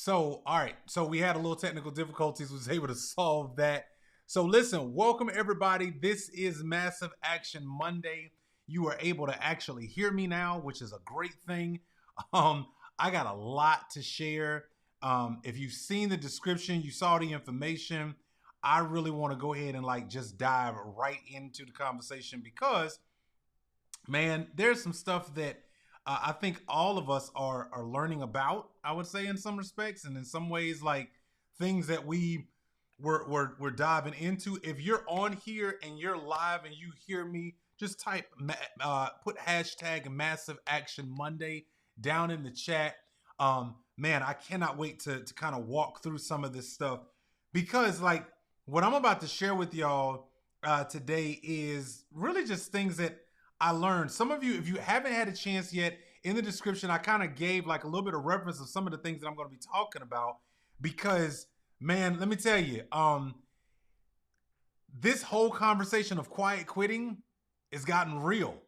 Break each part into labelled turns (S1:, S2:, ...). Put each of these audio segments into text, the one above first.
S1: So, all right. So we had a little technical difficulties. Was able to solve that. So listen, welcome everybody. This is Massive Action Monday. You are able to actually hear me now, which is a great thing. Um, I got a lot to share. If you've seen the description, you saw the information. I really want to go ahead and just dive right into the conversation because man, there's some stuff that I think all of us are learning about. I would say in some respects, and in some ways, like things that we're diving into. If you're on here and you're live and you hear me, just put hashtag Massive Action Monday down in the chat. Man, I cannot wait to kind of walk through some of this stuff because what I'm about to share with y'all today is really just things that I learned. Some of you, if you haven't had a chance yet, in the description, I kind of gave like a little bit of reference of some of the things that I'm going to be talking about because, man, let me tell you, this whole conversation of quiet quitting has gotten real.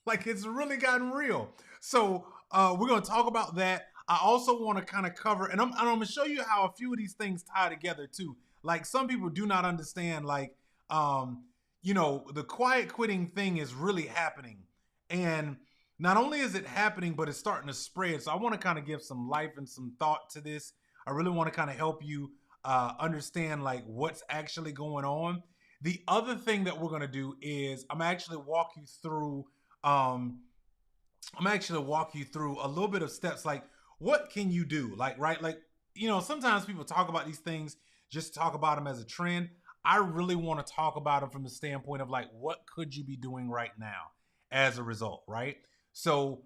S1: Like it's really gotten real. So we're going to talk about that. I also want to kind of cover, and I'm going to show you how a few of these things tie together too. Like some people do not understand, the quiet quitting thing is really happening. And not only is it happening, but it's starting to spread. So I want to kind of give some life and some thought to this. I really want to kind of help you understand like what's actually going on. The other thing that we're going to do is I'm actually walk you through a little bit of steps like what can you do? Sometimes people talk about these things, just talk about them as a trend. I really want to talk about them from the standpoint of like, what could you be doing right now as a result, right? So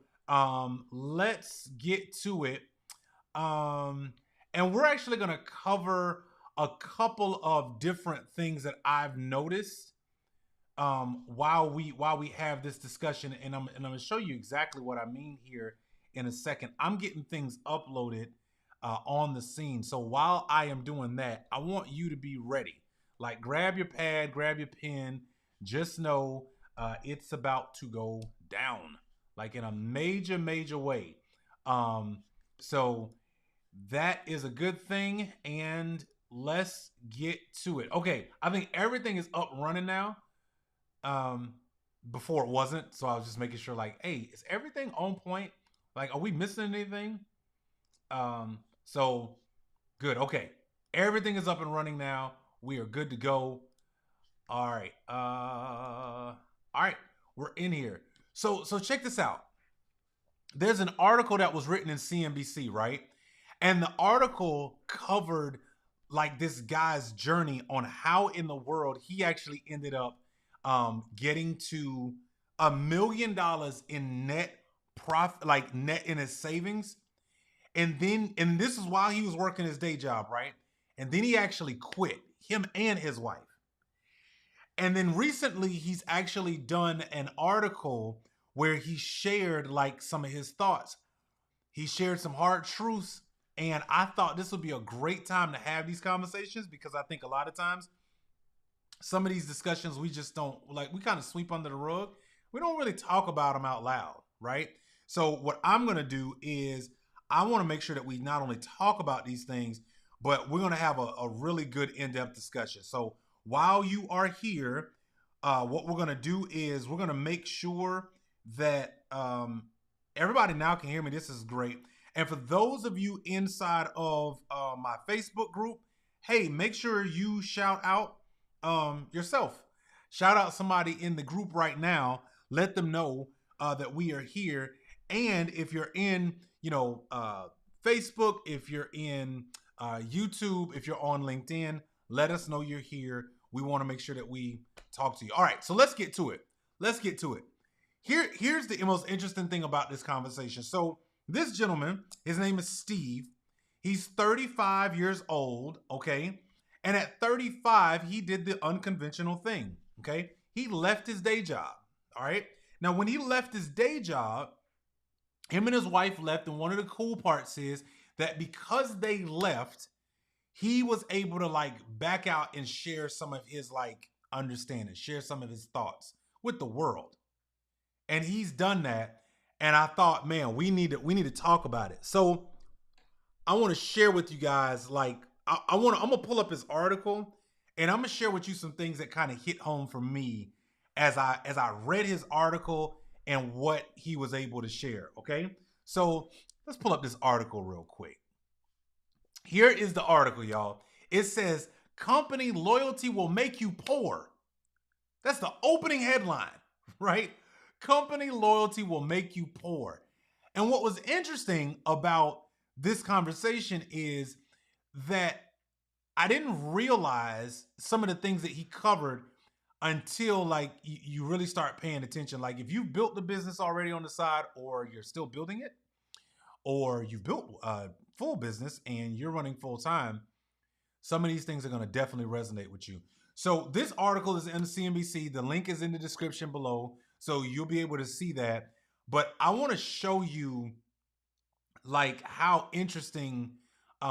S1: let's get to it. And we're actually going to cover a couple of different things that I've noticed while we have this discussion, and I'm going to show you exactly what I mean here in a second. I'm getting things uploaded on the scene. So while I am doing that, I want you to be ready. Like grab your pad, grab your pen. Just know it's about to go down, like in a major, major way. So that is a good thing. And let's get to it. Okay, I think everything is up running now. Before it wasn't, so I was just making sure. Like, hey, is everything on point? Like, are we missing anything? So good. Okay, everything is up and running now. We are good to go. All right. All right. We're in here. So check this out. There's an article that was written in CNBC, right? And the article covered like this guy's journey on how in the world he actually ended up getting to $1 million in net profit, like net in his savings. And this is while he was working his day job, right? And then he actually quit, him and his wife. And then recently he's actually done an article where he shared like some of his thoughts. He shared some hard truths. And I thought this would be a great time to have these conversations because I think a lot of times some of these discussions we just don't like, we kind of sweep under the rug. We don't really talk about them out loud, right? So what I'm going to do is I want to make sure that we not only talk about these things, but we're going to have a really good in-depth discussion. So while you are here, what we're going to do is we're going to make sure that everybody now can hear me. This is great. And for those of you inside of my Facebook group, hey, make sure you shout out yourself. Shout out somebody in the group right now. Let them know that we are here. And if you're in, Facebook, if you're in YouTube, if you're on LinkedIn, let us know you're here. We want to make sure that we talk to you. All right, so let's get to it. Here's the most interesting thing about this conversation. So this gentleman, his name is Steve. He's 35 years old, okay? And at 35, he did the unconventional thing, okay? He left his day job, all right? Now, when he left his day job, him and his wife left, and one of the cool parts is that because they left, he was able to like back out and share some of his like understanding, share some of his thoughts with the world. And he's done that. And I thought, man, we need to talk about it. So I want to share with you guys, like, I'm gonna pull up his article, and I'm gonna share with you some things that kind of hit home for me as I read his article and what he was able to share. Okay, so let's pull up this article real quick. Here is the article, y'all. It says company loyalty will make you poor. That's the opening headline, right? Company loyalty will make you poor. And what was interesting about this conversation is that I didn't realize some of the things that he covered until like you really start paying attention. Like if you've built the business already on the side, or you're still building it, or you've built a full business and you're running full time, some of these things are going to definitely resonate with you. So this article is in the CNBC. The link is in the description below, so you'll be able to see that. But I want to show you like how interesting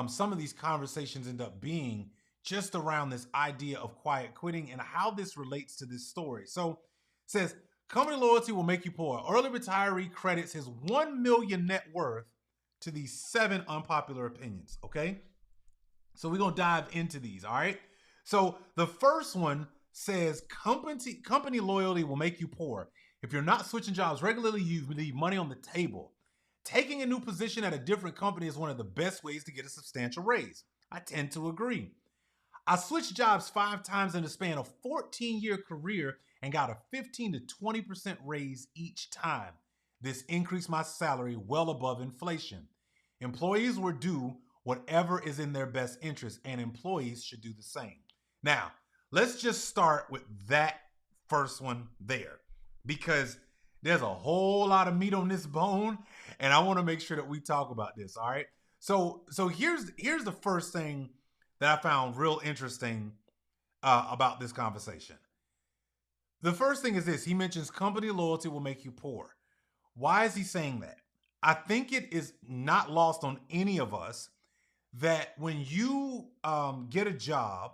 S1: some of these conversations end up being just around this idea of quiet quitting and how this relates to this story. So it says company loyalty will make you poor. Early retiree credits his 1 million net worth to these 7 unpopular opinions. Okay. So we're going to dive into these. All right. So the first one says company loyalty will make you poor. If you're not switching jobs regularly, you leave money on the table. Taking a new position at a different company is one of the best ways to get a substantial raise. I tend to agree. I switched jobs 5 times in the span of 14-year career and got a 15 to 20% raise each time. This increased my salary well above inflation. Employees were due whatever is in their best interest, and employees should do the same. Now, let's just start with that first one there, because there's a whole lot of meat on this bone, and I want to make sure that we talk about this. All right. So here's the first thing that I found real interesting about this conversation. The first thing is this: he mentions company loyalty will make you poor. Why is he saying that? I think it is not lost on any of us that when you get a job,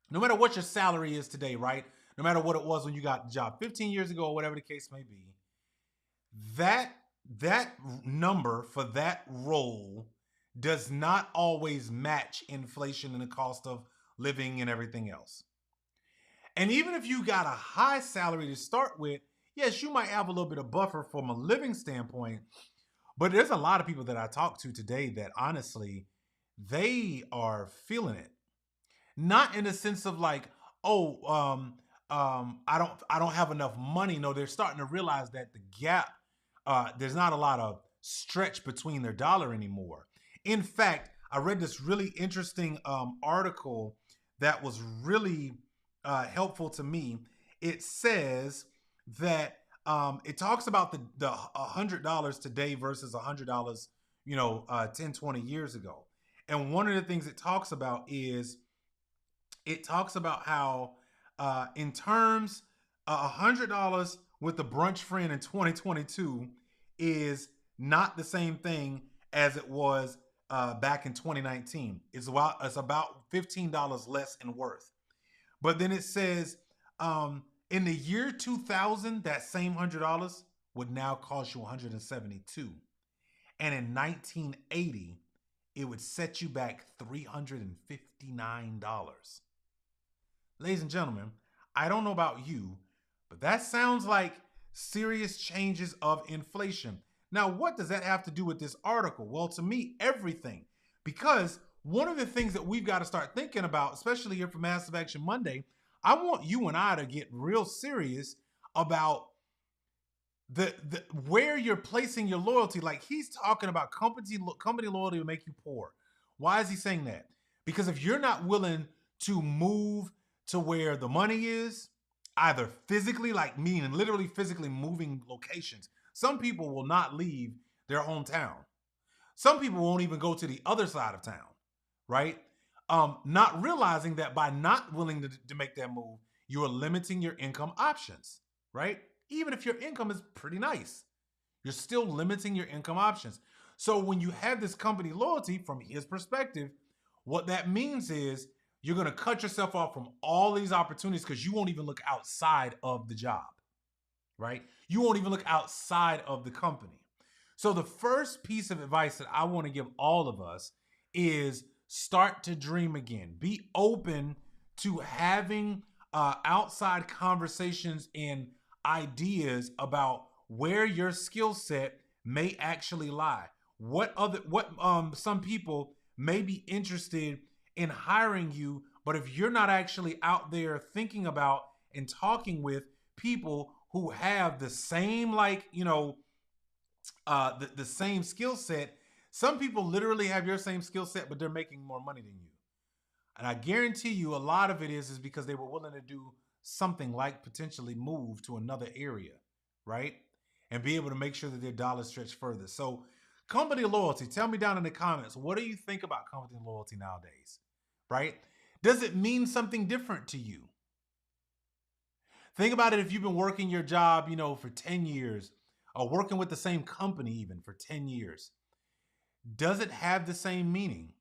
S1: no matter what your salary is today, right? No matter what it was when you got the job 15 years ago or whatever the case may be, that number for that role does not always match inflation and the cost of living and everything else. And even if you got a high salary to start with, yes, you might have a little bit of buffer from a living standpoint, but there's a lot of people that I talk to today that honestly, they are feeling it. Not in the sense of like, oh, I don't have enough money. No, they're starting to realize that the gap, there's not a lot of stretch between their dollar anymore. In fact, I read this really interesting article that was really helpful to me. It says that it talks about the $100 today versus $100, 10, 20 years ago. And one of the things it talks about is it talks about how in terms $100 with the brunch friend in 2022 is not the same thing as it was back in 2019. It's about $15 less in worth. But then it says in the year 2000, that same $100 would now cost you 172, and in 1980 it would set you back $359. Ladies and gentlemen, I don't know about you, but that sounds like serious changes of inflation. Now, what does that have to do with this article? Well, to me, everything. Because one of the things that we've got to start thinking about, especially here for Massive Action Monday, I want you and I to get real serious about the where you're placing your loyalty. Like he's talking about company loyalty will make you poor. Why is he saying that? Because if you're not willing to move to where the money is, either physically, like meaning literally physically moving locations. Some people will not leave their hometown. Some people won't even go to the other side of town, right? Not realizing that by not willing to make that move, you are limiting your income options, right? Even if your income is pretty nice, you're still limiting your income options. So when you have this company loyalty, from his perspective, what that means is you're going to cut yourself off from all these opportunities because you won't even look outside of the job, right? You won't even look outside of the company. So the first piece of advice that I want to give all of us is start to dream again. Be open to having outside conversations and ideas about where your skill set may actually lie. What some people may be interested in hiring you, but if you're not actually out there thinking about and talking with people who have the same, like, the same skill set. Some people literally have your same skill set, but they're making more money than you. And I guarantee you a lot of it is because they were willing to do something like potentially move to another area, right? And be able to make sure that their dollars stretch further. So company loyalty, tell me down in the comments, what do you think about company loyalty nowadays, right? Does it mean something different to you? Think about it if you've been working your job, for 10 years or working with the same company even for 10 years. Does it have the same meaning?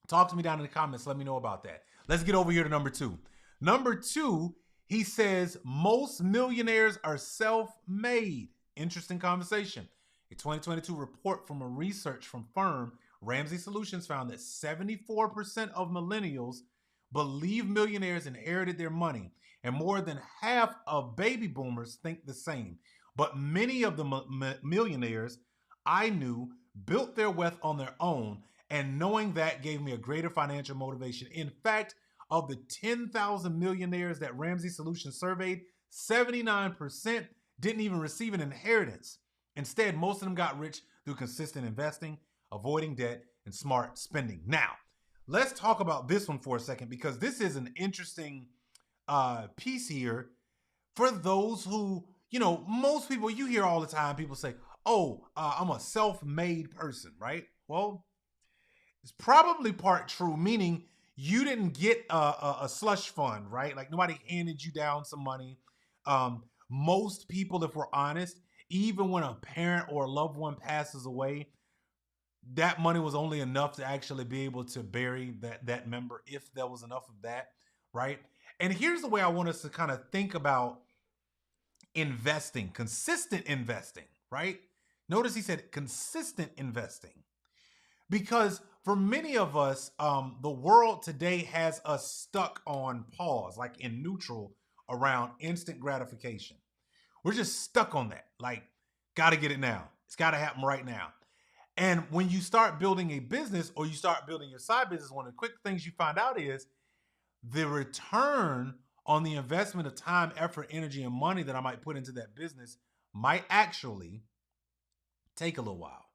S1: Talk to me down in the comments. Let me know about that. Let's get over here to number 2. Number 2, he says most millionaires are self-made. Interesting conversation. A 2022 report from a research firm Ramsey Solutions found that 74% of millennials believe millionaires inherited their money, and more than half of baby boomers think the same. But many of the millionaires I knew built their wealth on their own, and knowing that gave me a greater financial motivation. In fact, of the 10,000 millionaires that Ramsey Solutions surveyed, 79% didn't even receive an inheritance. Instead, most of them got rich through consistent investing, avoiding debt, and smart spending. Now, let's talk about this one for a second, because this is an interesting piece here for those who, most people, you hear all the time, people say, oh, I'm a self-made person, right? Well, it's probably part true, meaning you didn't get a slush fund, right? Like nobody handed you down some money. Most people, if we're honest, even when a parent or a loved one passes away, that money was only enough to actually be able to bury that member, if there was enough of that, right? And here's the way I want us to kind of think about investing, consistent investing, right? Notice he said consistent investing. Because for many of us, the world today has us stuck on pause, like in neutral, around instant gratification. We're just stuck on that. Like, got to get it now. It's got to happen right now. And when you start building a business or you start building your side business, one of the quick things you find out is the return on the investment of time, effort, energy, and money that I might put into that business might actually take a little while.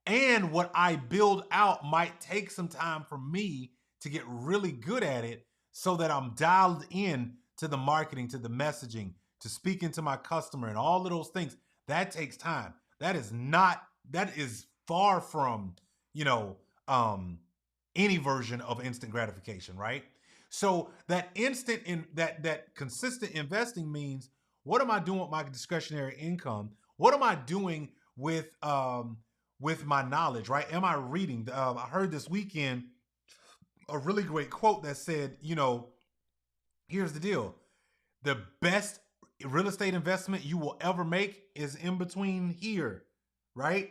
S1: And what I build out might take some time for me to get really good at it, so that I'm dialed in to the marketing, to the messaging, to speaking to my customer, and all of those things. That takes time. That is far from, any version of instant gratification, right? So that that consistent investing means, what am I doing with my discretionary income? What am I doing with my knowledge, right? Am I reading? I heard this weekend a really great quote that said, here's the deal. The best real estate investment you will ever make is in between here, right?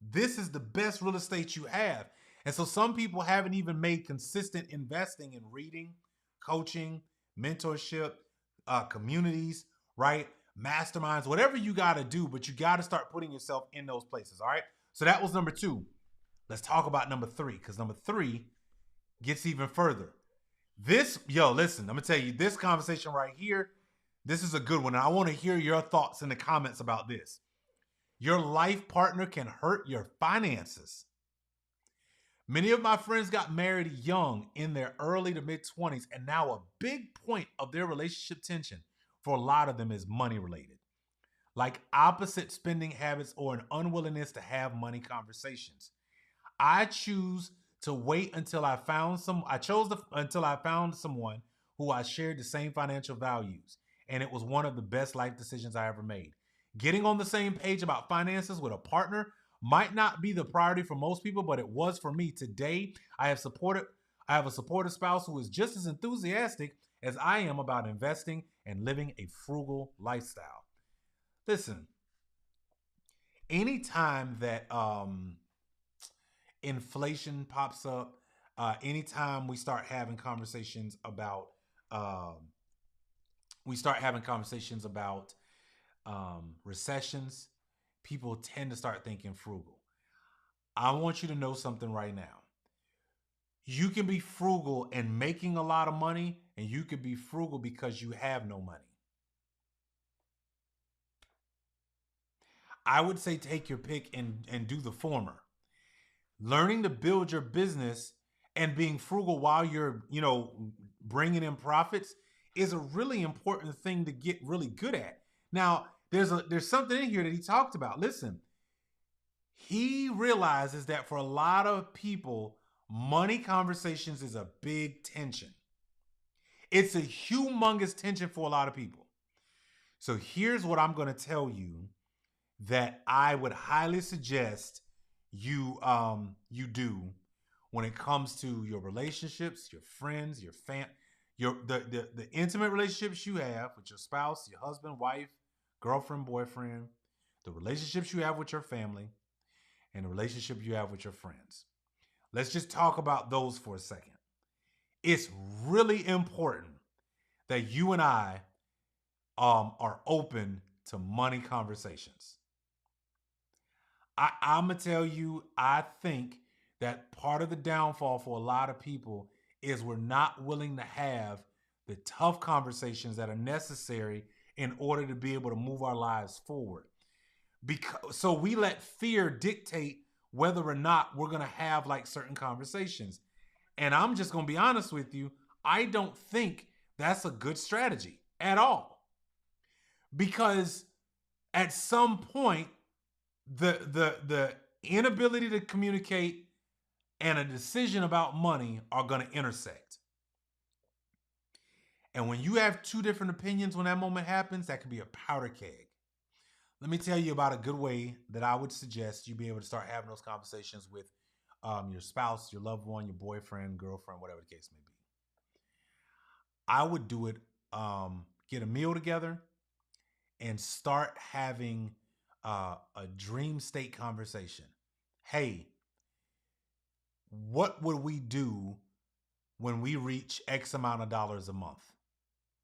S1: This is the best real estate you have. And so some people haven't even made consistent investing in reading, coaching, mentorship, communities, right? Masterminds, whatever you got to do, but you got to start putting yourself in those places, all right? So that was number 2. Let's talk about number 3, because number 3 gets even further. Listen, I'm going to tell you, this conversation right here, this is a good one. And I want to hear your thoughts in the comments about this. Your life partner can hurt your finances. Many of my friends got married young, in their early to mid 20s, and now a big point of their relationship tension for a lot of them is money related. Like opposite spending habits or an unwillingness to have money conversations. I choose to wait until I found until I found someone who I shared the same financial values, and it was one of the best life decisions I ever made. Getting on the same page about finances with a partner might not be the priority for most people, but it was for me. Today, I have a supportive spouse who is just as enthusiastic as I am about investing and living a frugal lifestyle. Listen, anytime that inflation pops up, anytime um, we start having conversations about recessions, people tend to start thinking frugal. I want you to know something right now. You can be frugal and making a lot of money, and you can be frugal because you have no money. I would say take your pick and do the former. Learning to build your business and being frugal while you're, bringing in profits is a really important thing to get really good at. Now, there's something in here that he talked about. Listen, he realizes that for a lot of people, money conversations is a big tension. It's a humongous tension for a lot of people. So here's what I'm going to tell you that I would highly suggest you do when it comes to your relationships, your friends, your the intimate relationships you have with your spouse, your husband, wife, girlfriend, boyfriend, the relationships you have with your family, and the relationship you have with your friends. Let's just talk about those for a second. It's really important that you and I are open to money conversations. I'm gonna tell you, I think that part of the downfall for a lot of people is we're not willing to have the tough conversations that are necessary in order to be able to move our lives forward. Because so we let fear dictate whether or not we're gonna have like certain conversations. And I'm just gonna be honest with you, I don't think that's a good strategy at all. Because at some point the inability to communicate and a decision about money are going to intersect. And when you have two different opinions when that moment happens, that could be a powder keg. Let me tell you about a good way that I would suggest you be able to start having those conversations with your spouse, your loved one, your boyfriend, girlfriend, whatever the case may be. I would do it, get a meal together and start having a dream state conversation. Hey, what would we do when we reach X amount of dollars a month?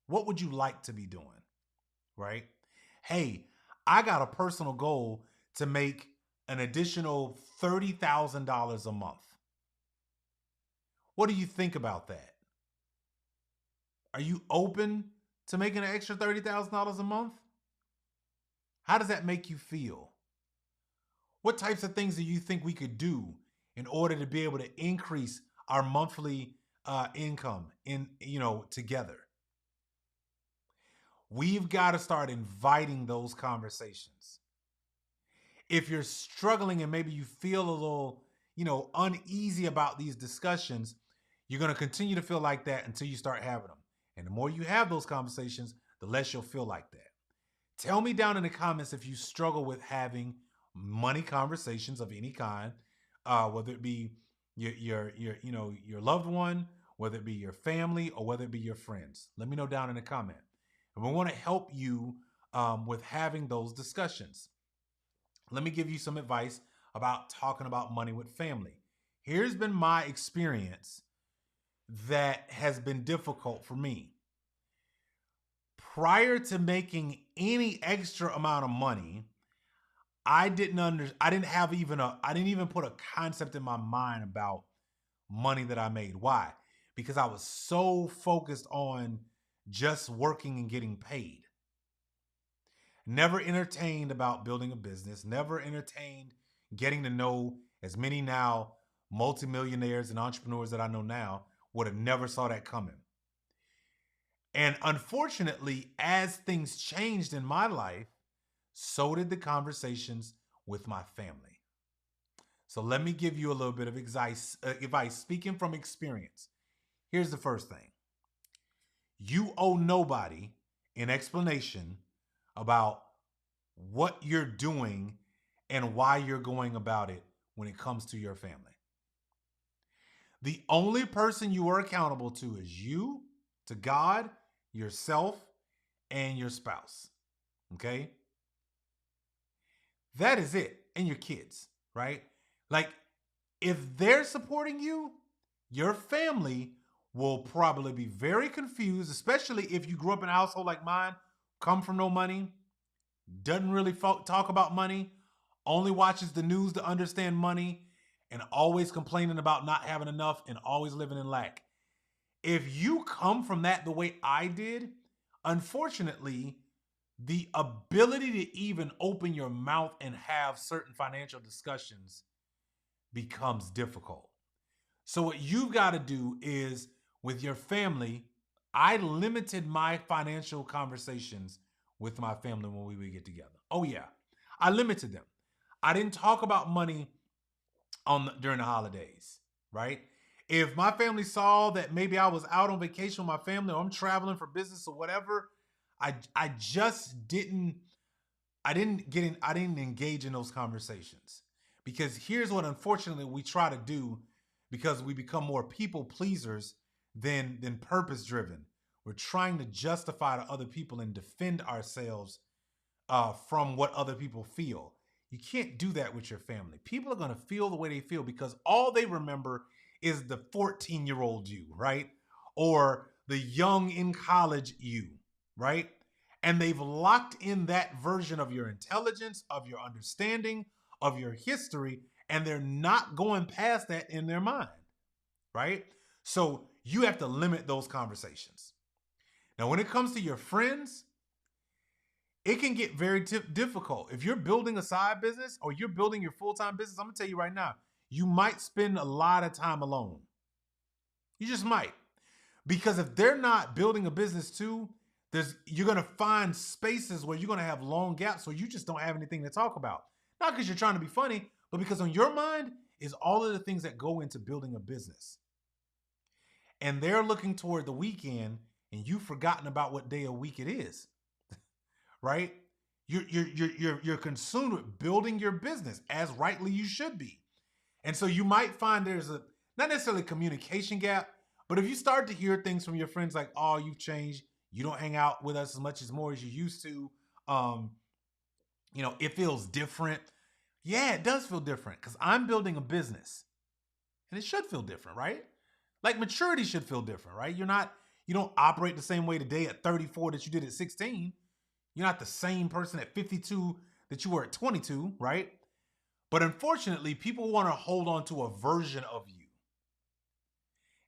S1: What would you like to be doing? Right? Hey, I got a personal goal to make an additional $30,000 a month. What do you think about that? Are you open to making an extra $30,000 a month? How does that make you feel? What types of things do you think we could do in order to be able to increase our monthly income together? We've got to start inviting those conversations. If you're struggling and maybe you feel a little, uneasy about these discussions, you're going to continue to feel like that until you start having them. And the more you have those conversations, the less you'll feel like that. Tell me down in the comments if you struggle with having money conversations of any kind, whether it be your loved one, whether it be your family, or whether it be your friends. Let me know down in the comment. And we want to help you with having those discussions. Let me give you some advice about talking about money with family. Here's been my experience that has been difficult for me. Prior to making any extra amount of money, I didn't even put a concept in my mind about money that I made. Why? Because I was so focused on just working and getting paid. Never entertained about building a business, never entertained getting to know as many now multimillionaires and entrepreneurs that I know now. Would have never saw that coming. And unfortunately, as things changed in my life, so did the conversations with my family. So let me give you a little bit of advice speaking from experience. Here's the first thing. You owe nobody an explanation about what you're doing and why you're going about it when it comes to your family. The only person you are accountable to is you, to God, yourself, and your spouse. Okay? That is it. And your kids, right? Like, if they're supporting you, your family will probably be very confused, especially if you grew up in a household like mine, come from no money, doesn't really talk about money, only watches the news to understand money, and always complaining about not having enough and always living in lack. If you come from that the way I did, unfortunately, the ability to even open your mouth and have certain financial discussions becomes difficult. So, what you've got to do is with your family, I limited my financial conversations with my family when we would get together. Oh, yeah. I limited them. I didn't talk about money during the holidays, right? If my family saw that maybe I was out on vacation with my family or I'm traveling for business or whatever, I just didn't engage in those conversations. Because here's what unfortunately we try to do, because we become more people pleasers than purpose driven. We're trying to justify to other people and defend ourselves from what other people feel. You can't do that with your family. People are going to feel the way they feel because all they remember is the 14-year-old you, right? Or the young in college you, right? And they've locked in that version of your intelligence, of your understanding, of your history, and they're not going past that in their mind, right? So you have to limit those conversations. Now, when it comes to your friends, it can get very difficult. If you're building a side business or you're building your full-time business, I'm gonna tell you right now, you might spend a lot of time alone. You just might. Because if they're not building a business too, you're gonna find spaces where you're gonna have long gaps where you just don't have anything to talk about. Not because you're trying to be funny, but because on your mind is all of the things that go into building a business. And they're looking toward the weekend and you've forgotten about what day of week it is. Right? You're consumed with building your business, as rightly you should be. And so you might find there's a not necessarily a communication gap, but if you start to hear things from your friends like, "Oh, you've changed. You don't hang out with us as much as more as you used to. It feels different." Yeah, it does feel different because I'm building a business, and it should feel different, right? Like maturity should feel different, right? You don't operate the same way today at 34 that you did at 16. You're not the same person at 52 that you were at 22, right? But unfortunately, people want to hold on to a version of you.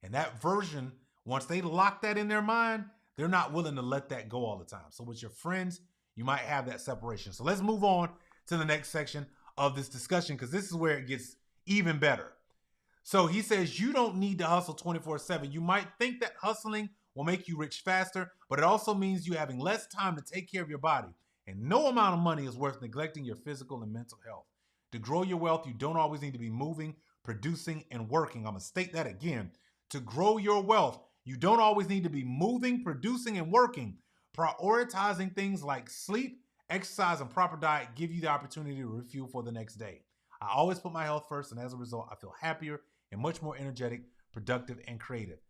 S1: And that version, once they lock that in their mind, they're not willing to let that go all the time. So with your friends, you might have that separation. So let's move on to the next section of this discussion because this is where it gets even better. So he says you don't need to hustle 24/7. You might think that hustling will make you rich faster, but it also means you having less time to take care of your body. And no amount of money is worth neglecting your physical and mental health. To grow your wealth, you don't always need to be moving, producing, and working. I'm going to state that again. To grow your wealth, you don't always need to be moving, producing, and working. Prioritizing things like sleep, exercise, and proper diet give you the opportunity to refuel for the next day. I always put my health first, and as a result, I feel happier and much more energetic, productive, and creative.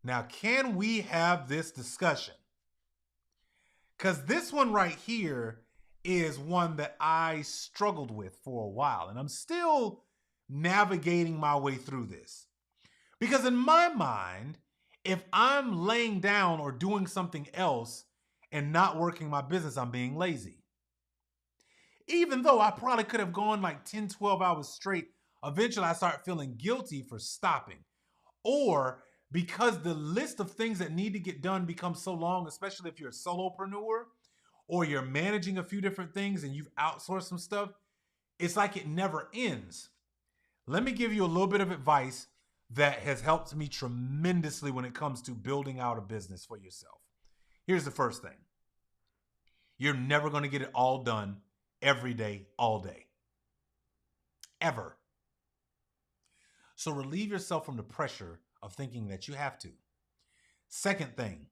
S1: Now, can we have this discussion? Because this one right here is one that I struggled with for a while, and I'm still navigating my way through this. Because in my mind, if I'm laying down or doing something else and not working my business, I'm being lazy. Even though I probably could have gone like 10, 12 hours straight, eventually I start feeling guilty for stopping. Or because the list of things that need to get done becomes so long, especially if you're a solopreneur or you're managing a few different things and you've outsourced some stuff, it's like it never ends. Let me give you a little bit of advice that has helped me tremendously when it comes to building out a business for yourself. Here's the first thing. You're never going to get it all done every day, all day. Ever. So relieve yourself from the pressure of thinking that you have to. Second thing,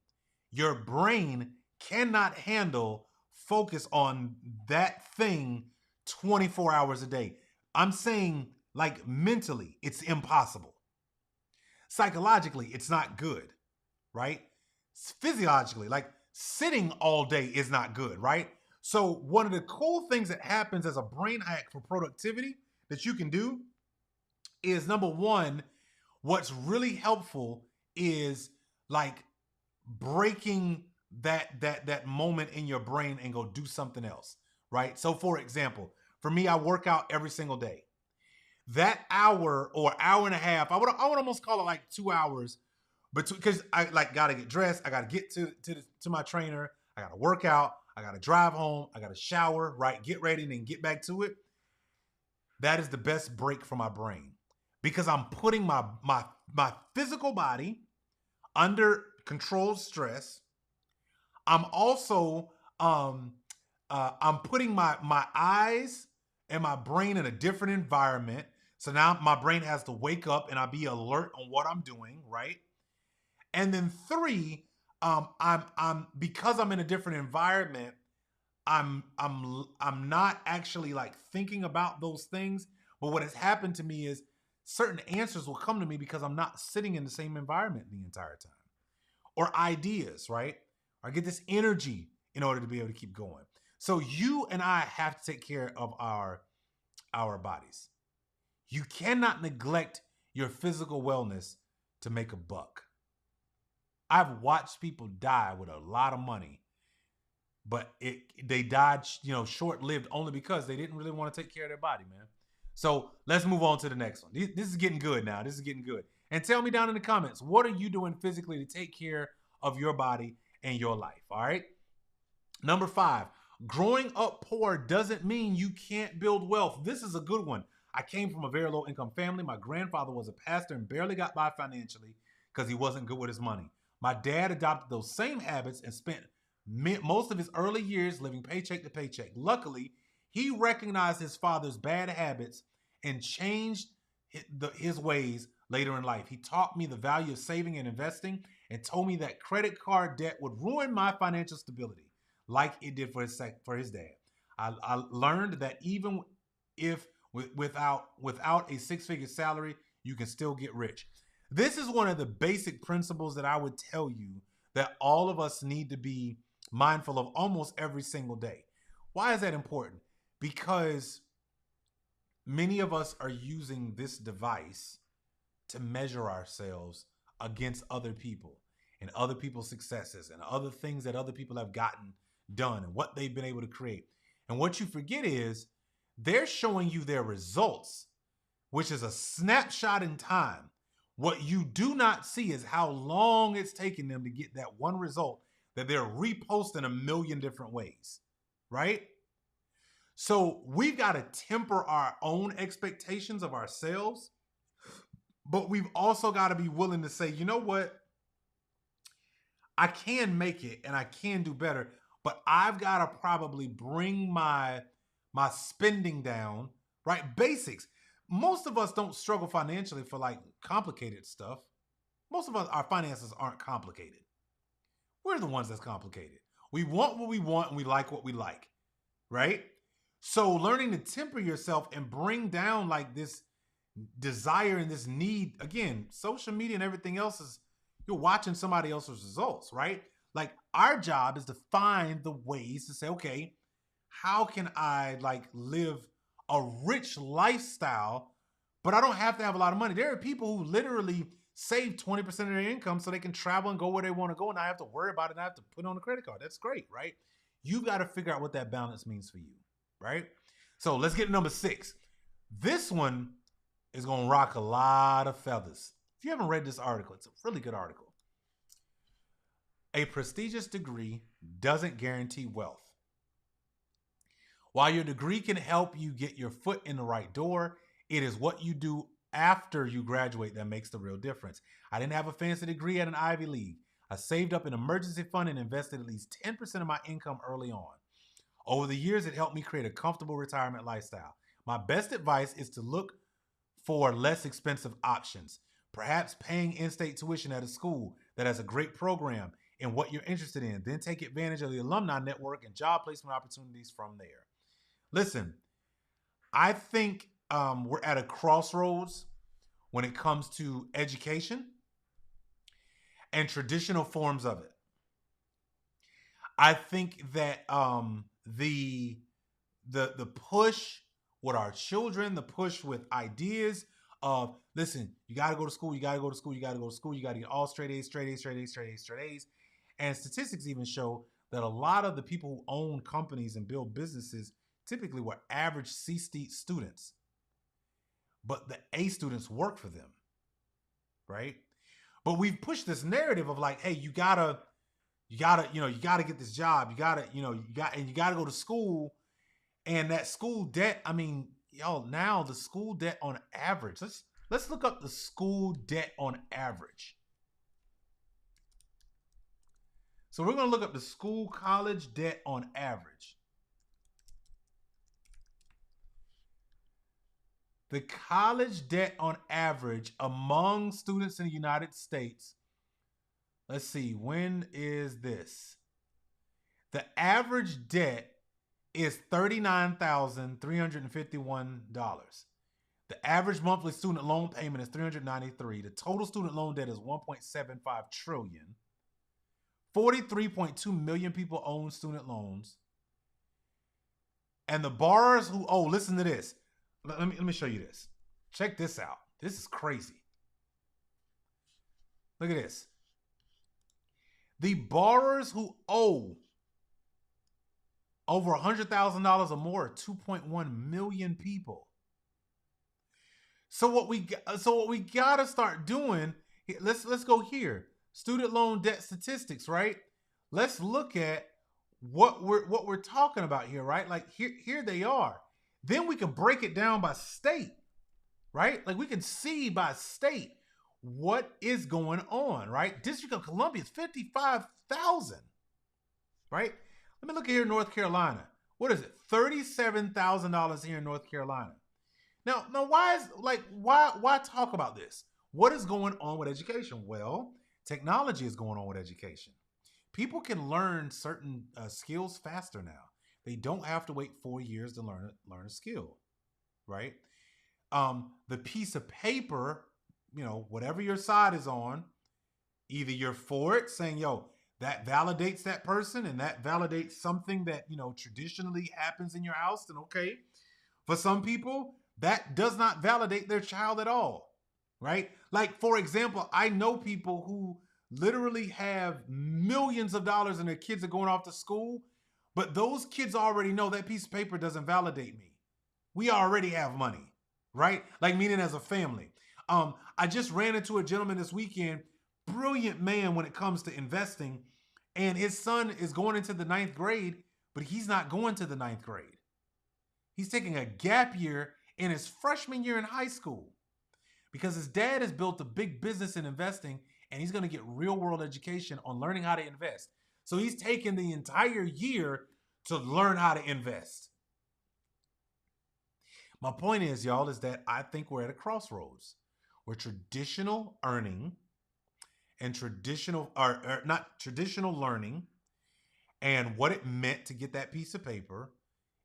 S1: your brain cannot handle focus on that thing 24 hours a day. I'm saying like mentally, it's impossible. Psychologically, it's not good, right? Physiologically, like sitting all day is not good, right? So one of the cool things that happens as a brain hack for productivity that you can do is, number one, what's really helpful is like breaking that moment in your brain and go do something else, right? So for example, for me, I work out every single day. That hour or hour and a half, I would almost call it like 2 hours, but because I like got to get dressed, I got to get to my trainer, I got to work out, I got to drive home, I got to shower, right, get ready, and then get back to it. That is the best break for my brain because I'm putting my physical body under controlled stress. I'm also I'm putting my eyes and my brain in a different environment. So now my brain has to wake up and I be alert on what I'm doing, right? And then three, I'm because I'm in a different environment, I'm not actually like thinking about those things. But what has happened to me is certain answers will come to me because I'm not sitting in the same environment the entire time. Or ideas, right? Or I get this energy in order to be able to keep going. So you and I have to take care of our bodies. You cannot neglect your physical wellness to make a buck. I've watched people die with a lot of money, but they died, short-lived only because they didn't really want to take care of their body, man. So let's move on to the next one. This is getting good now. This is getting good. And tell me down in the comments, what are you doing physically to take care of your body and your life? All right. Number 5, growing up poor doesn't mean you can't build wealth. This is a good one. I came from a very low income family. My grandfather was a pastor and barely got by financially because he wasn't good with his money. My dad adopted those same habits and spent most of his early years living paycheck to paycheck. Luckily, he recognized his father's bad habits and changed his ways later in life. He taught me the value of saving and investing and told me that credit card debt would ruin my financial stability like it did for his dad. I learned that even if without a six-figure salary, you can still get rich. This is one of the basic principles that I would tell you that all of us need to be mindful of almost every single day. Why is that important? Because many of us are using this device to measure ourselves against other people and other people's successes and other things that other people have gotten done and what they've been able to create. And what you forget is they're showing you their results, which is a snapshot in time. What you do not see is how long it's taking them to get that one result that they're reposting a million different ways, right? So we've got to temper our own expectations of ourselves, but we've also got to be willing to say, you know what? I can make it and I can do better, but I've got to probably bring my spending down, right? Basics. Most of us don't struggle financially for like complicated stuff. Most of us, our finances aren't complicated. We're the ones that's complicated. We want what we want and we like what we like, right? So learning to temper yourself and bring down like this desire and this need, again, social media and everything else is, you're watching somebody else's results, right? Like our job is to find the ways to say, okay, how can I like live a rich lifestyle, but I don't have to have a lot of money. There are people who literally save 20% of their income so they can travel and go where they want to go and not have to worry about it and have to put on a credit card. That's great, right? You've got to figure out what that balance means for you, right? So let's get to number 6. This one is going to rock a lot of feathers. If you haven't read this article, it's a really good article. A prestigious degree doesn't guarantee wealth. While your degree can help you get your foot in the right door, it is what you do after you graduate that makes the real difference. I didn't have a fancy degree at an Ivy League. I saved up an emergency fund and invested at least 10% of my income early on. Over the years, it helped me create a comfortable retirement lifestyle. My best advice is to look for less expensive options, perhaps paying in-state tuition at a school that has a great program in what you're interested in. Then take advantage of the alumni network and job placement opportunities from there. Listen, I think we're at a crossroads when it comes to education and traditional forms of it. I think that the push with our children, the push with ideas of listen, you got to go to school, you got to go to school, you got to go to school, you got to get all straight A's, straight A's, straight A's, straight A's, straight A's, and statistics even show that a lot of the people who own companies and build businesses typically were average C students, but the A students work for them, right? But we've pushed this narrative of like, hey, you gotta get this job, you gotta go to school, and that school debt. I mean, yo, now the school debt on average. Let's look up the school debt on average. So we're gonna look up the school college debt on average. The college debt on average among students in the United States. Let's see, when is this? The average debt is $39,351. The average monthly student loan payment is $393. The total student loan debt is $1.75 trillion. 43.2 million people own student loans. And the borrowers who listen to this. Let me show you this. Check this out. This is crazy. Look at this. The borrowers who owe over $100,000 or more are 2.1 million people. So what we got to start doing, let's go here. Student loan debt statistics, right? Let's look at what we're talking about here, right? Like here they are. Then we can break it down by state, right? Like we can see by state what is going on, right? District of Columbia is 55,000, right? Let me look at here in North Carolina. What is it? $37,000 here in North Carolina. Now why talk about this? What is going on with education? Well, technology is going on with education. People can learn certain skills faster now. They don't have to wait 4 years to learn a skill, right? The piece of paper, whatever your side is on, either you're for it, saying, yo, that validates that person and that validates something that, traditionally happens in your house, then okay. For some people, that does not validate their child at all, right? Like, for example, I know people who literally have millions of dollars and their kids are going off to school, but those kids already know that piece of paper doesn't validate me. We already have money, right? Like, meaning as a family. I just ran into a gentleman this weekend, brilliant man when it comes to investing, and his son is going into the 9th grade, but he's not going to the 9th grade. He's taking a gap year in his freshman year in high school because his dad has built a big business in investing, and he's going to get real world education on learning how to invest. So he's taken the entire year to learn how to invest. My point is, y'all, is that I think we're at a crossroads where traditional earning and traditional learning and what it meant to get that piece of paper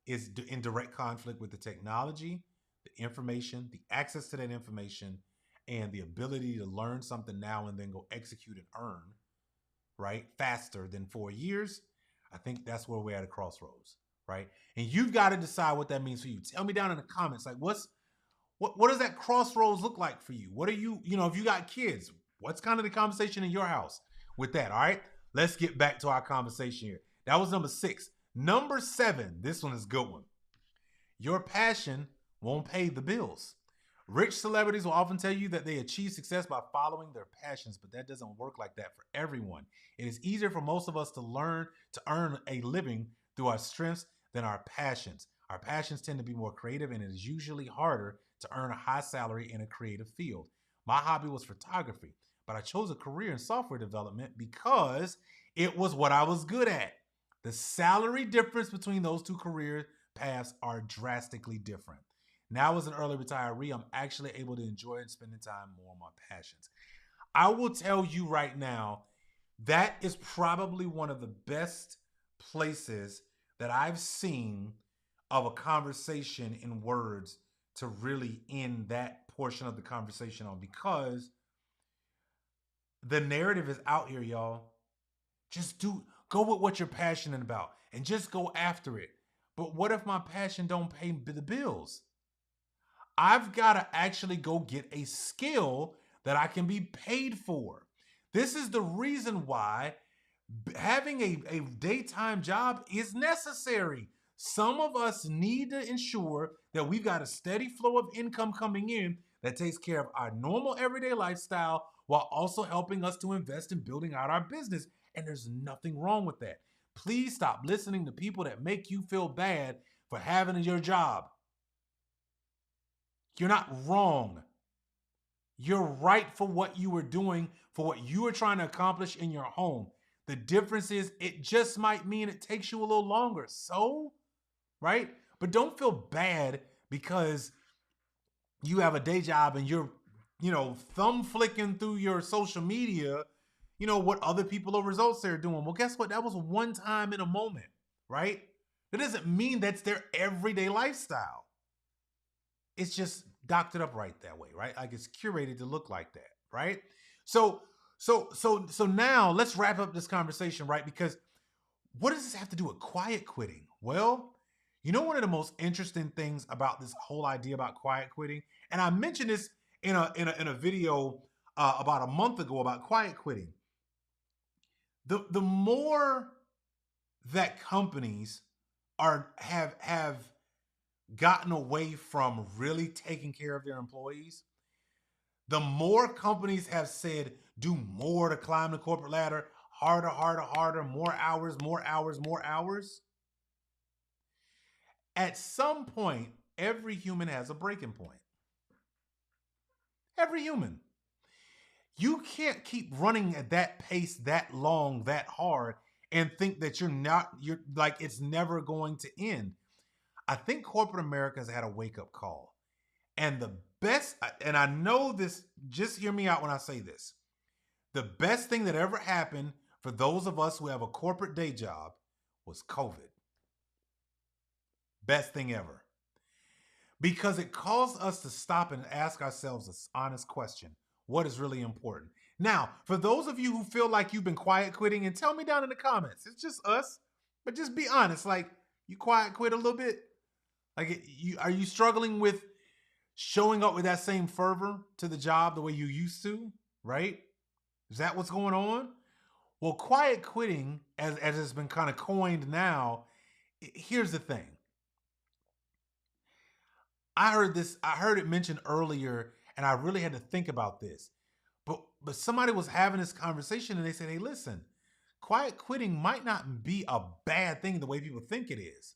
S1: is in direct conflict with the technology, the information, the access to that information, and the ability to learn something now and then go execute and earn, right, faster than 4 years. I think that's where we're at a crossroads, right? And you've got to decide what that means for you. Tell me down in the comments, like what does that crossroads look like for you? What are you, if you got kids, what's kind of the conversation in your house with that? All right, let's get back to our conversation here. That was number 6. Number 7, this one is a good one. Your passion won't pay the bills. Rich celebrities will often tell you that they achieve success by following their passions, but that doesn't work like that for everyone. It is easier for most of us to earn a living through our strengths than our passions. Our passions tend to be more creative, and it is usually harder to earn a high salary in a creative field. My hobby was photography, but I chose a career in software development because it was what I was good at. The salary difference between those two career paths are drastically different. Now, as an early retiree, I'm actually able to enjoy and spending time more on my passions. I will tell you right now, that is probably one of the best places that I've seen of a conversation in words to really end that portion of the conversation on, because the narrative is out here, y'all. Just Go with what you're passionate about and just go after it. But what if my passion don't pay the bills? I've got to actually go get a skill that I can be paid for. This is the reason why having a daytime job is necessary. Some of us need to ensure that we've got a steady flow of income coming in that takes care of our normal everyday lifestyle while also helping us to invest in building out our business. And there's nothing wrong with that. Please stop listening to people that make you feel bad for having your job. You're not wrong. You're right for what you were doing, for what you were trying to accomplish in your home. The difference is it just might mean it takes you a little longer. So, right? But don't feel bad because you have a day job and you're, thumb flicking through your social media, what other people or results they're doing. Well, guess what? That was one time in a moment, right? That doesn't mean that's their everyday lifestyle. It's just doctored up right that way, right? Like it's curated to look like that, right? So now let's wrap up this conversation, right? Because what does this have to do with quiet quitting? Well, one of the most interesting things about this whole idea about quiet quitting, and I mentioned this in a video about a month ago about quiet quitting. The more that companies have gotten away from really taking care of their employees, the more companies have said, do more to climb the corporate ladder, harder, harder, harder, more hours, more hours, more hours. At some point, every human has a breaking point. Every human. You can't keep running at that pace that long, that hard, and think that you're like it's never going to end. I think corporate America has had a wake-up call. And the best, and I know this, just hear me out when I say this. The best thing that ever happened for those of us who have a corporate day job was COVID. Best thing ever. Because it caused us to stop and ask ourselves an honest question. What is really important? Now, for those of you who feel like you've been quiet quitting, and tell me down in the comments, it's just us, but just be honest. Like, you quiet quit a little bit? Like, are you struggling with showing up with that same fervor to the job the way you used to, right? Is that what's going on? Well, quiet quitting, as it's been kind of coined now, here's the thing. I heard it mentioned earlier, and I really had to think about this. But somebody was having this conversation and they said, hey, listen, quiet quitting might not be a bad thing the way people think it is.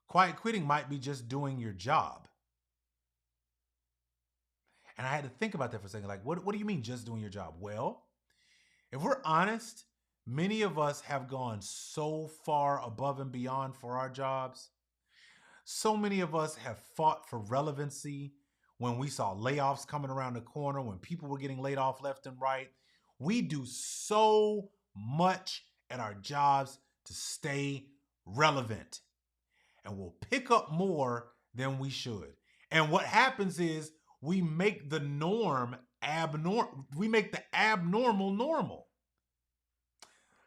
S1: Quiet quitting might be just doing your job. And I had to think about that for a second. Like, what do you mean just doing your job? Well, if we're honest, many of us have gone so far above and beyond for our jobs. So many of us have fought for relevancy when we saw layoffs coming around the corner, when people were getting laid off left and right. We do so much at our jobs to stay relevant. And we'll pick up more than we should. And what happens is we make the norm abnormal. We make the abnormal normal.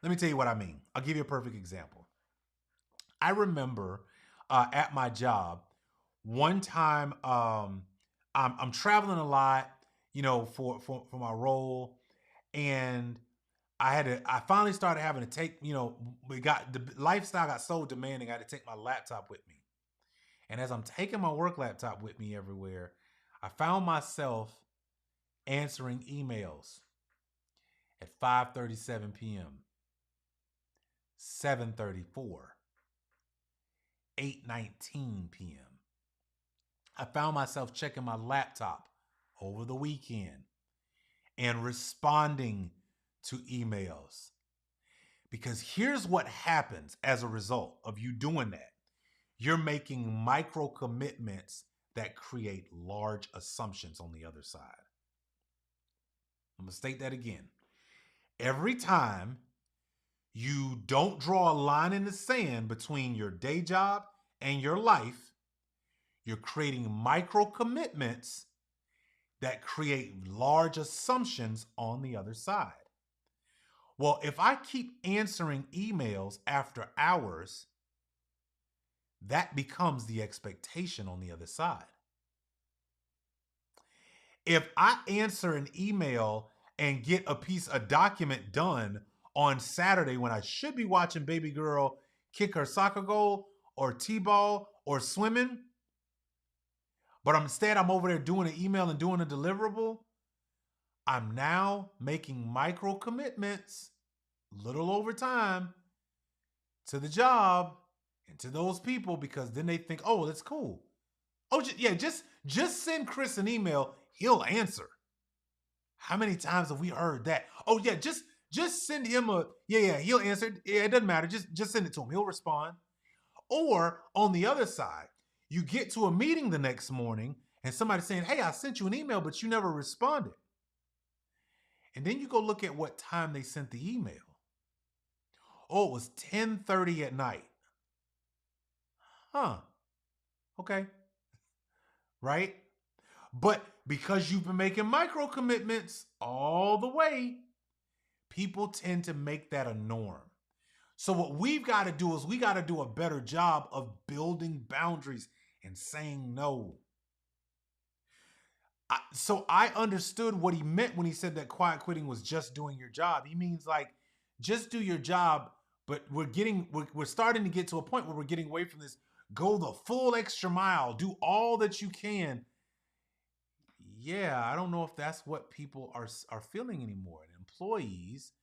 S1: Let me tell you what I mean. I'll give you a perfect example. I remember at my job, one time I'm traveling a lot, for my role, and I finally started having to take, the lifestyle got so demanding, I had to take my laptop with me. And as I'm taking my work laptop with me everywhere, I found myself answering emails at 5:37 p.m., 7:34, 8:19 p.m. I found myself checking my laptop over the weekend and responding to emails. Because here's what happens as a result of you doing that. You're making micro commitments that create large assumptions on the other side. I'm going to state that again. Every time you don't draw a line in the sand between your day job and your life, you're creating micro commitments that create large assumptions on the other side. Well, if I keep answering emails after hours, that becomes the expectation on the other side. If I answer an email and get a document done on Saturday when I should be watching baby girl kick her soccer goal or t-ball or swimming, but instead I'm over there doing an email and doing a deliverable, I'm now making micro commitments, little over time, to the job and to those people, because then they think, oh, that's cool. Oh, just send Chris an email. He'll answer. How many times have we heard that? Oh yeah, just send him he'll answer. Yeah, it doesn't matter. Just send it to him. He'll respond. Or on the other side, you get to a meeting the next morning and somebody's saying, hey, I sent you an email, but you never responded. And then you go look at what time they sent the email. Oh, it was 10:30 at night. Huh. Okay. Right? But because you've been making micro commitments all the way, people tend to make that a norm. So what we've got to do is we got to do a better job of building boundaries and saying no. So I understood what he meant when he said that quiet quitting was just doing your job. He means like just do your job, but we're starting to get to a point where we're getting away from this. Go the full extra mile, do all that you can. Yeah, I don't know if that's what people are feeling anymore. And employees,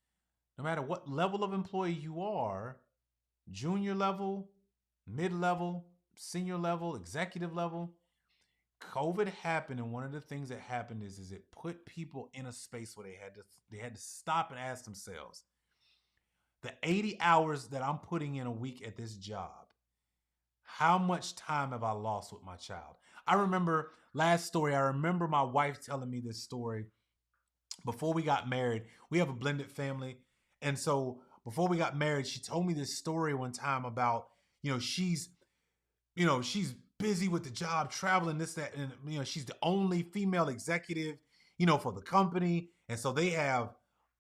S1: no matter what level of employee you are, junior level, mid-level, senior level, executive level, COVID happened, and one of the things that happened is it put people in a space where they had to stop and ask themselves, the 80 hours that I'm putting in a week at this job, how much time have I lost with my child? I remember last story, I remember my wife telling me this story before we got married. We have a blended family. And so before we got married, she told me this story one time about, she's busy with the job, traveling, this, that, and, she's the only female executive, for the company. And so they have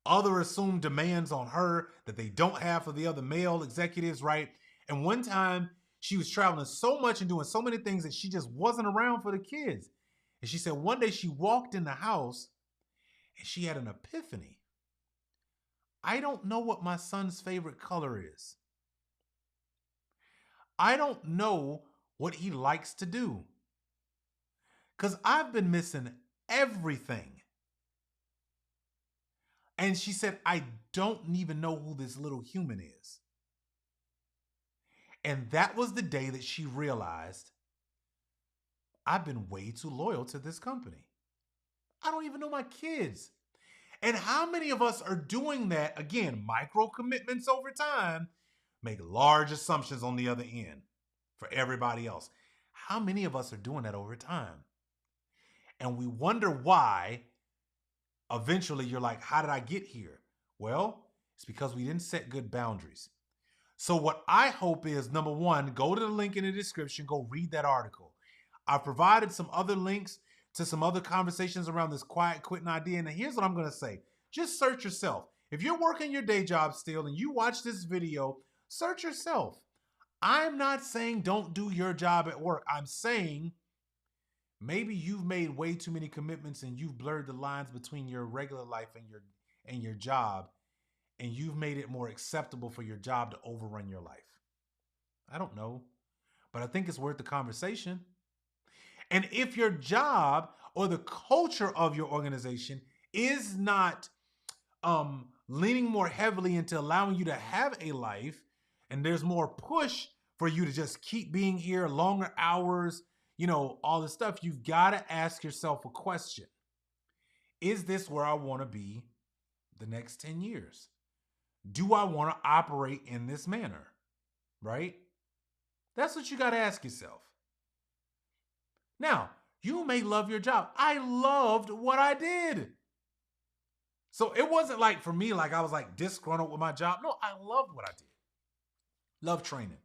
S1: other assumed demands on her that they don't have for the other male executives, right? And one time she was traveling so much and doing so many things that she just wasn't around for the kids. And she said one day she walked in the house and she had an epiphany. I don't know what my son's favorite color is. I don't know what he likes to do, because I've been missing everything. And she said, I don't even know who this little human is. And that was the day that she realized, I've been way too loyal to this company. I don't even know my kids. And how many of us are doing that? Again, micro commitments over time make large assumptions on the other end for everybody else. How many of us are doing that over time? And we wonder why eventually you're like, how did I get here? Well, it's because we didn't set good boundaries. So what I hope is, number one, go to the link in the description, go read that article. I've provided some other links to some other conversations around this quiet quitting idea. And here's what I'm going to say. Just search yourself. If you're working your day job still and you watch this video, search yourself. I'm not saying don't do your job at work. I'm saying maybe you've made way too many commitments and you've blurred the lines between your regular life and your job, and you've made it more acceptable for your job to overrun your life. I don't know, but I think it's worth the conversation. And if your job or the culture of your organization is not leaning more heavily into allowing you to have a life, and there's more push for you to just keep being here, longer hours, all this stuff, you've got to ask yourself a question. Is this where I want to be the next 10 years? Do I want to operate in this manner? Right? That's what you got to ask yourself. Now, you may love your job. I loved what I did. So it wasn't like for me, like I was like disgruntled with my job. No, I loved what I did. Love training.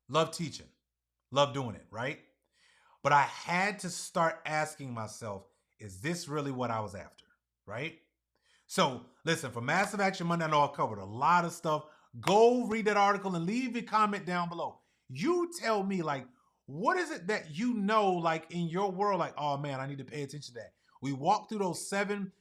S1: Love teaching. Love doing it, right? But I had to start asking myself, is this really what I was after, right? So listen, for Massive Action Monday, I know I covered a lot of stuff. Go read that article and leave a comment down below. You tell me, like, what is it that you know, like, in your world, like, oh man, I need to pay attention to that. We walked through those seven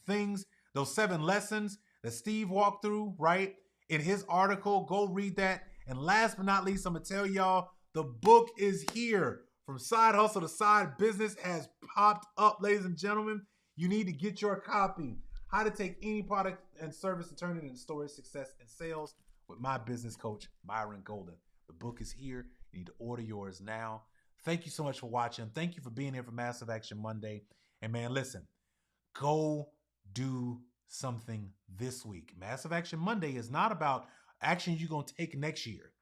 S1: things, those seven lessons that Steve walked through, right? In his article. Go read that. And last but not least, I'm gonna tell y'all, the book is here. From Side Hustle to Side Business has popped up, ladies and gentlemen. You need to get your copy. How to take any product and service and turn it into storage, success, and sales with my business coach, Myron Golden. The book is here. You need to order yours now. Thank you so much for watching. Thank you for being here for Massive Action Monday. And man, listen, go do something this week. Massive Action Monday is not about action you're going to take next year.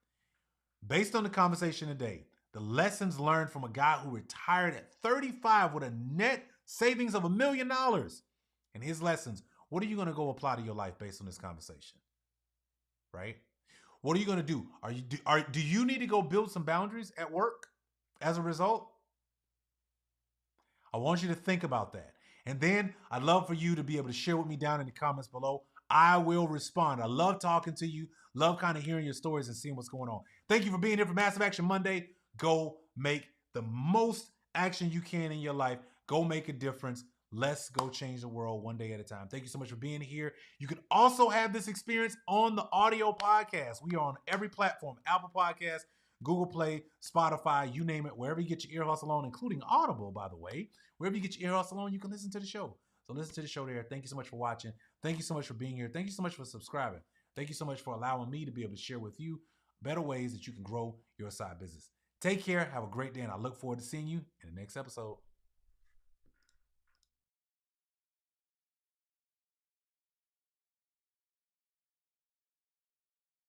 S1: Based on the conversation today, the lessons learned from a guy who retired at 35 with a net savings of $1 million, and his lessons, what are you going to go apply to your life based on this conversation? Right? What are you going to do? Do you need to go build some boundaries at work as a result? I want you to think about that. And then I'd love for you to be able to share with me down in the comments below. I will respond. I love talking to you. Love kind of hearing your stories and seeing what's going on. Thank you for being here for Massive Action Monday. Go make the most action you can in your life. Go make a difference. Let's go change the world one day at a time. Thank you so much for being here. You can also have this experience on the audio podcast. We are on every platform: Apple Podcasts, Google Play, Spotify, you name it, wherever you get your ear hustle on, including Audible, by the way. Wherever you get your ear hustle on, you can listen to the show. So listen to the show there. Thank you so much for watching. Thank you so much for being here. Thank you so much for subscribing. Thank you so much for allowing me to be able to share with you better ways that you can grow your side business. Take care. Have a great day, and I look forward to seeing you in the next episode.